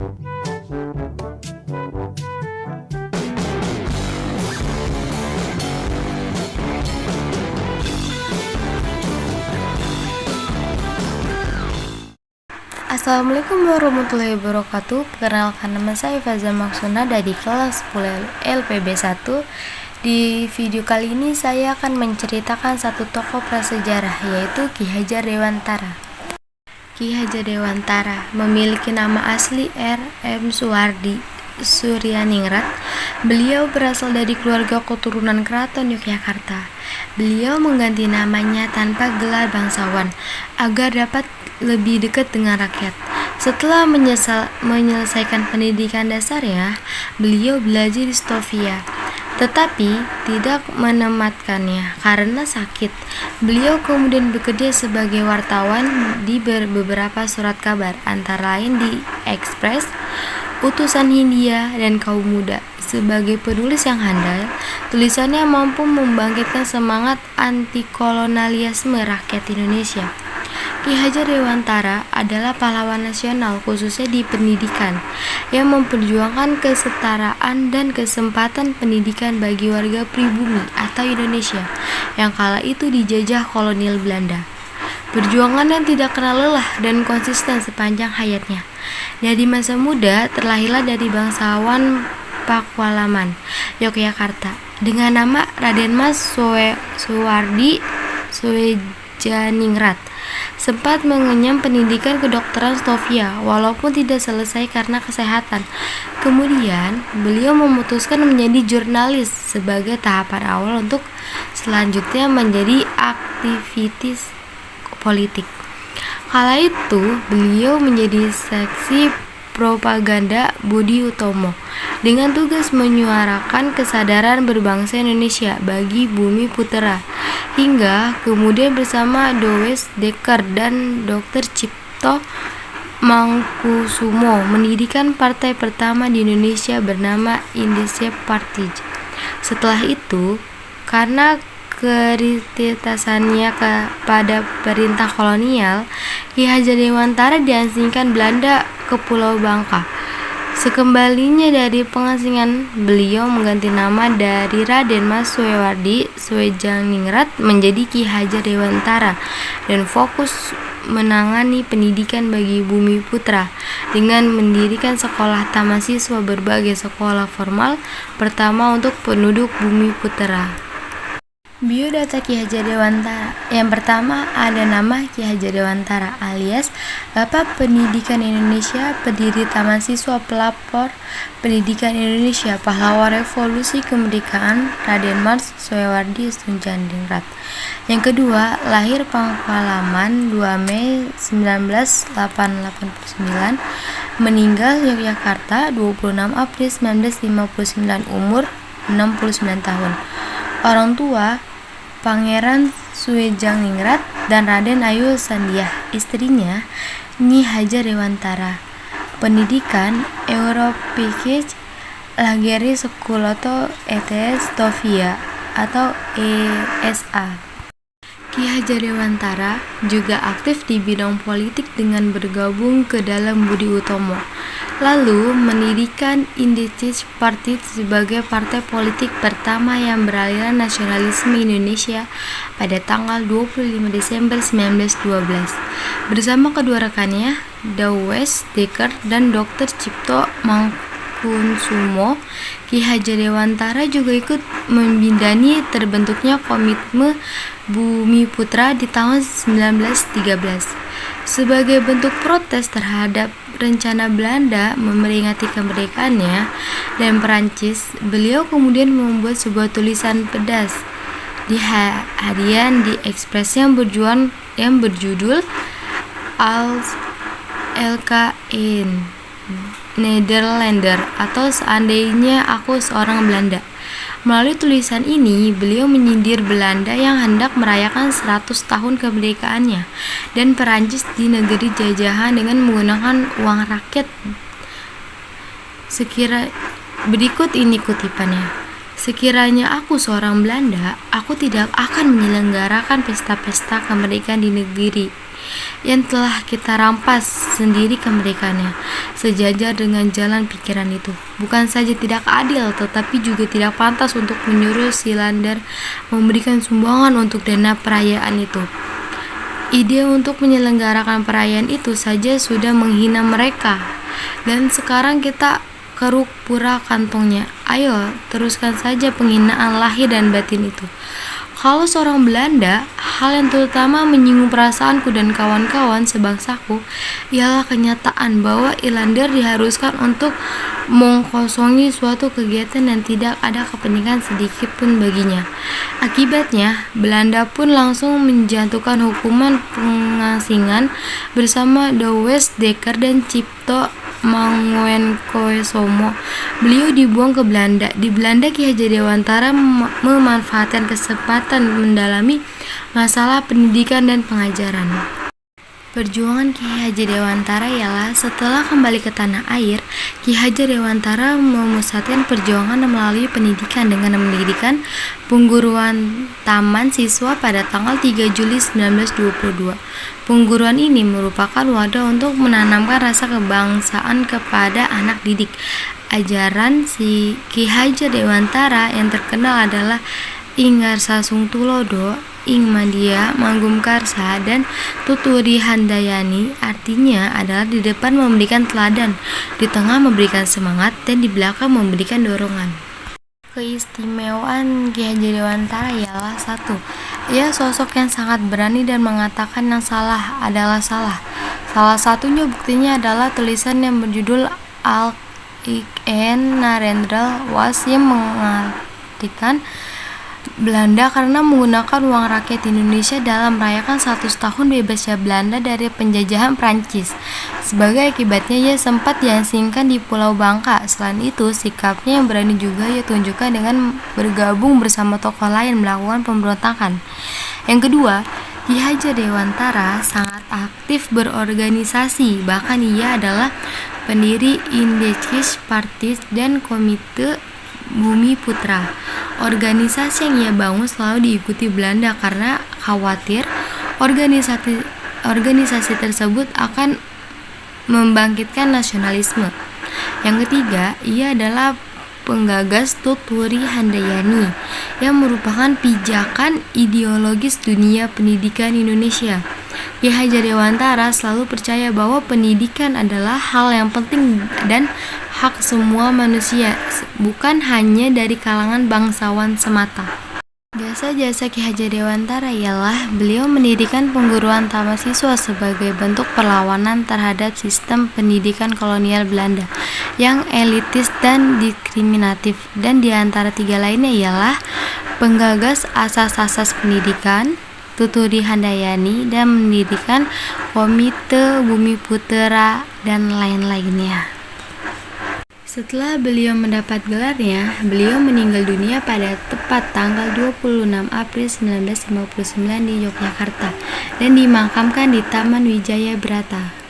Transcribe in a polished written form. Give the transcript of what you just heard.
Assalamualaikum warahmatullahi wabarakatuh. Perkenalkan, nama saya Faza Maksuna dari kelas 10 LPB 1. Di video kali ini saya akan menceritakan satu tokoh prasejarah, yaitu Ki Hajar Dewantara. Ki Hajar Dewantara memiliki nama asli R.M. Suwardi Suryaningrat. Beliau berasal dari keluarga keturunan Keraton Yogyakarta. Beliau mengganti namanya tanpa gelar bangsawan agar dapat lebih dekat dengan rakyat. Setelah menyelesaikan pendidikan dasarnya, beliau belajar di Sofia, tetapi tidak menamatkannya karena sakit. Beliau kemudian bekerja sebagai wartawan di beberapa surat kabar, antara lain di Express, Utusan Hindia, dan Kaum Muda. Sebagai penulis yang handal, tulisannya mampu membangkitkan semangat anti-kolonialisme rakyat Indonesia. Ki Hajar Dewantara adalah pahlawan nasional, khususnya di pendidikan, yang memperjuangkan kesetaraan dan kesempatan pendidikan bagi warga pribumi atau Indonesia yang kala itu dijajah kolonial Belanda. Perjuangan yang tidak kenal lelah dan konsisten sepanjang hayatnya. Dari masa muda terlahirlah dari bangsawan Pakualaman, Yogyakarta, dengan nama Raden Mas Suwardi Suryaningrat. Sempat mengenyam pendidikan kedokteran Sofia, walaupun tidak selesai karena kesehatan. Kemudian, beliau memutuskan menjadi jurnalis sebagai tahapan awal untuk selanjutnya menjadi aktivis politik. Kala itu, beliau menjadi seksi propaganda Budi Utomo dengan tugas menyuarakan kesadaran berbangsa Indonesia bagi bumi putera, hingga kemudian bersama Dowes Dekker dan Dr. Cipto Mangkusumo mendirikan partai pertama di Indonesia bernama Indonesia Party. Setelah itu, karena kritisannya kepada perintah kolonial, Ki Hajar Dewantara diasingkan Belanda ke Pulau Bangka. Sekembalinya dari pengasingan, beliau mengganti nama dari Raden Mas Suwardi Suryaningrat menjadi Ki Hajar Dewantara dan fokus menangani pendidikan bagi bumi putra dengan mendirikan sekolah taman siswa berbagai sekolah formal pertama untuk penduduk bumi putra. Biodata Ki Hajar Dewantara. Yang pertama ada nama Ki Hajar Dewantara alias Bapak Pendidikan Indonesia, pendiri Taman Siswa, pelopor pendidikan Indonesia, pahlawan revolusi kemerdekaan Raden Mas Suwardi Suryaningrat. Yang kedua, lahir Pakualaman 2 Mei 1989, meninggal Yogyakarta 26 April 1959, umur 69 tahun. Orang tua Pangeran Suryaningrat dan Raden Ayu Sandiah, istrinya Nyi Hajar Dewantara. Pendidikan Europeisch Lageri Sekulato ETS Sofia atau ESA. Ki Hajar Dewantara juga aktif di bidang politik dengan bergabung ke dalam Budi Utomo, lalu mendirikan Indonesia Party sebagai partai politik pertama yang beraliran nasionalisme Indonesia pada tanggal 25 Desember 1912. Bersama kedua rekannya, Dowes Dekker dan Dr. Cipto Mangkusumo, Ki Hajar Dewantara juga ikut membidani terbentuknya Komitmen Bumi Putra di tahun 1913. Sebagai bentuk protes terhadap rencana Belanda memperingati kemerdekaannya dan Perancis, beliau kemudian membuat sebuah tulisan pedas di harian di Express yang berjudul Als LKN Nederlander atau Seandainya Aku Seorang Belanda. Melalui tulisan ini, beliau menyindir Belanda yang hendak merayakan 100 tahun kemerdekaannya dan Perancis di negeri jajahan dengan menggunakan uang rakyat. Berikut ini kutipannya. Sekiranya aku seorang Belanda, aku tidak akan menyelenggarakan pesta-pesta kemerdekaan di negeri yang telah kita rampas sendiri kemerdekaannya. Sejajar dengan jalan pikiran itu, bukan saja tidak adil, tetapi juga tidak pantas untuk menyuruh Silander memberikan sumbangan untuk dana perayaan itu. Ide untuk menyelenggarakan perayaan itu saja sudah menghina mereka, dan sekarang kita keruk pura kantongnya. Ayo, teruskan saja penghinaan lahir dan batin itu. Kalau seorang Belanda, hal yang terutama menyinggung perasaanku dan kawan-kawan sebangsaku ialah kenyataan bahwa Irlander diharuskan untuk mengkosongi suatu kegiatan yang tidak ada kepentingan sedikit pun baginya. Akibatnya, Belanda pun langsung menjatuhkan hukuman pengasingan bersama The West Dekker dan Cipto Mangunkusumo. Beliau dibuang ke Belanda. Di Belanda, Ki Hajar Dewantara memanfaatkan kesempatan mendalami masalah pendidikan dan pengajaran. Perjuangan Ki Hajar Dewantara ialah setelah kembali ke tanah air, Ki Hajar Dewantara memusatkan perjuangan melalui pendidikan dengan mendirikan pengguruan taman siswa pada tanggal 3 Juli 1922. Pengguruan ini merupakan wadah untuk menanamkan rasa kebangsaan kepada anak didik. Ajaran si Ki Hajar Dewantara yang terkenal adalah Ingarsa Sung Tulodo, Ing Mandia Manggumkarsa, dan Tuturi Handayani. Artinya adalah di depan memberikan teladan, di tengah memberikan semangat, dan di belakang memberikan dorongan. Keistimewaan Ki Hajar Dewantara ialah 1. Ia sosok yang sangat berani dan mengatakan yang salah adalah salah. Salah satunya buktinya adalah tulisan yang berjudul Al-Ikn Narendra Was yang mengartikan Belanda karena menggunakan uang rakyat Indonesia dalam merayakan 100 tahun bebasnya Belanda dari penjajahan Prancis. Sebagai akibatnya, ia sempat diasingkan di Pulau Bangka. Selain itu, sikapnya yang berani juga ia tunjukkan dengan bergabung bersama tokoh lain melakukan pemberontakan. Yang kedua, Ki Hajar Dewantara sangat aktif berorganisasi. Bahkan ia adalah pendiri Indische Partis dan Komite Bumi Putra. Organisasi yang ia bangun selalu diikuti Belanda karena khawatir organisasi tersebut akan membangkitkan nasionalisme. Yang ketiga, ia adalah penggagas Tuturi Handayani yang merupakan pijakan ideologis dunia pendidikan Indonesia. Ki Hajar Dewantara selalu percaya bahwa pendidikan adalah hal yang penting dan hak semua manusia, bukan hanya dari kalangan bangsawan semata. Jasa-jasa Ki Hajar Dewantara ialah beliau mendirikan pengguruan taman siswa sebagai bentuk perlawanan terhadap sistem pendidikan kolonial Belanda yang elitis dan diskriminatif, dan di antara 3 lainnya ialah penggagas asas-asas pendidikan, Tuturi Handayani, dan mendirikan Komite Bumi Putra dan lain-lainnya. Setelah beliau mendapat gelarnya, beliau meninggal dunia pada tepat tanggal 26 April 1959 di Yogyakarta dan dimakamkan di Taman Wijaya Brata.